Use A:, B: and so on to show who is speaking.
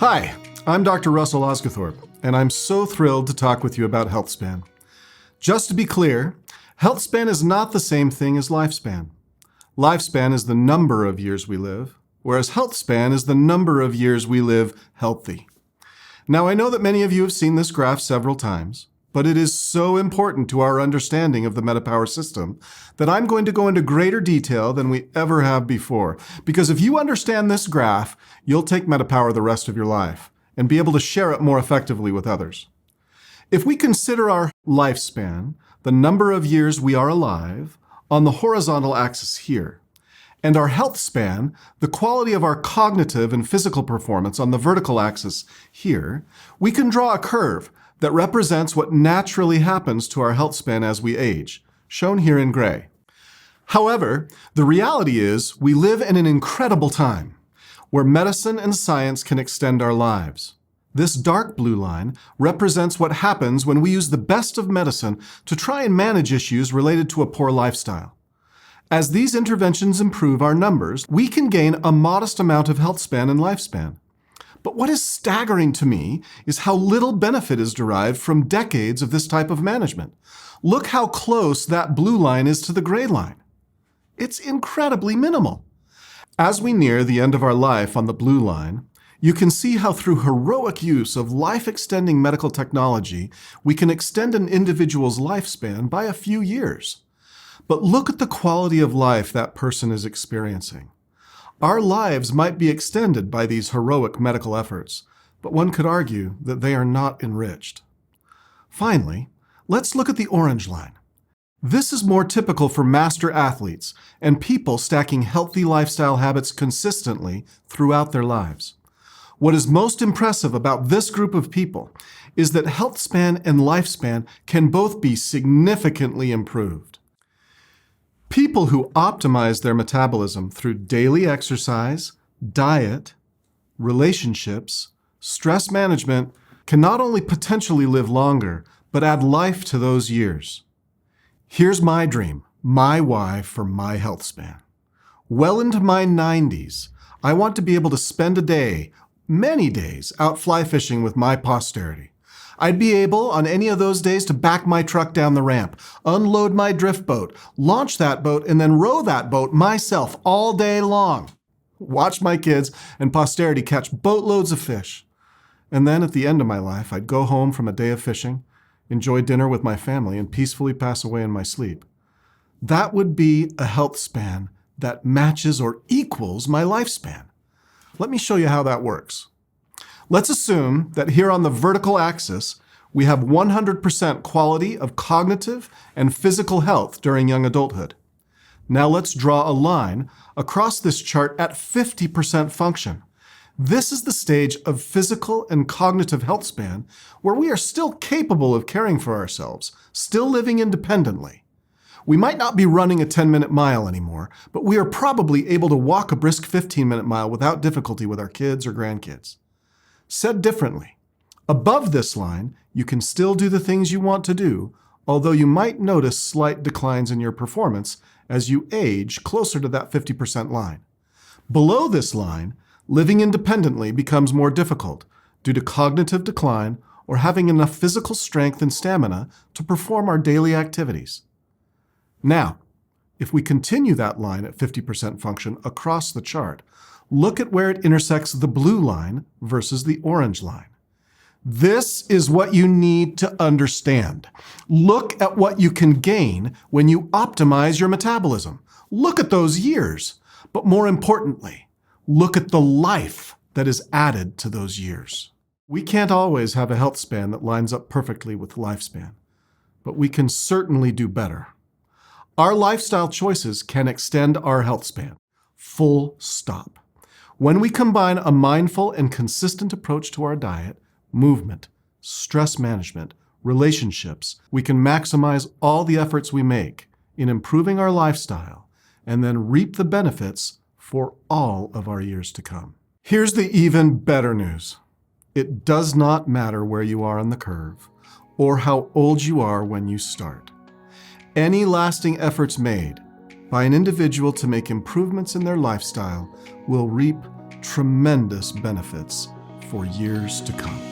A: Hi, I'm Dr. Russell Osguthorpe, and I'm so thrilled to talk with you about health span. Just to be clear, health span is not the same thing as lifespan. Lifespan is the number of years we live, whereas health span is the number of years we live healthy. Now, I know that many of you have seen this graph several times, but it is so important to our understanding of the MetaPower system that I'm going to go into greater detail than we ever have before. Because if you understand this graph, you'll take MetaPower the rest of your life and be able to share it more effectively with others. If we consider our lifespan, the number of years we are alive, on the horizontal axis here, and our health span, the quality of our cognitive and physical performance on the vertical axis here, we can draw a curve that represents what naturally happens to our health span as we age, shown here in gray. However, the reality is we live in an incredible time where medicine and science can extend our lives. This dark blue line represents what happens when we use the best of medicine to try and manage issues related to a poor lifestyle. As these interventions improve our numbers, we can gain a modest amount of health span and lifespan. But what is staggering to me is how little benefit is derived from decades of this type of management. Look how close that blue line is to the gray line. It's incredibly minimal. As we near the end of our life on the blue line, you can see how through heroic use of life-extending medical technology, we can extend an individual's lifespan by a few years. But look at the quality of life that person is experiencing. Our lives might be extended by these heroic medical efforts, but one could argue that they are not enriched. Finally, let's look at the orange line. This is more typical for master athletes and people stacking healthy lifestyle habits consistently throughout their lives. What is most impressive about this group of people is that health span and lifespan can both be significantly improved. People who optimize their metabolism through daily exercise, diet, relationships, stress management can not only potentially live longer, but add life to those years. Here's my dream, my why for my health span. Well into my 90s, I want to be able to spend a day, many days, out fly fishing with my posterity. I'd be able, on any of those days, to back my truck down the ramp, unload my drift boat, launch that boat, and then row that boat myself all day long. Watch my kids and posterity catch boatloads of fish. And then at the end of my life, I'd go home from a day of fishing, enjoy dinner with my family, and peacefully pass away in my sleep. That would be a health span that matches or equals my lifespan. Let me show you how that works. Let's assume that here on the vertical axis, we have 100% quality of cognitive and physical health during young adulthood. Now let's draw a line across this chart at 50% function. This is the stage of physical and cognitive health span where we are still capable of caring for ourselves, still living independently. We might not be running a 10-minute mile anymore, but we are probably able to walk a brisk 15-minute mile without difficulty with our kids or grandkids. Said differently, above this line, you can still do the things you want to do, although you might notice slight declines in your performance as you age closer to that 50% line. Below this line, living independently becomes more difficult due to cognitive decline or having enough physical strength and stamina to perform our daily activities. Now, if we continue that line at 50% function across the chart, look at where it intersects the blue line versus the orange line. This is what you need to understand. Look at what you can gain when you optimize your metabolism. Look at those years. But more importantly, look at the life that is added to those years. We can't always have a health span that lines up perfectly with lifespan, but we can certainly do better. Our lifestyle choices can extend our health span. Full stop. When we combine a mindful and consistent approach to our diet, movement, stress management, relationships, we can maximize all the efforts we make in improving our lifestyle and then reap the benefits for all of our years to come. Here's the even better news. It does not matter where you are on the curve or how old you are when you start. Any lasting efforts made by an individual to make improvements in their lifestyle will reap tremendous benefits for years to come.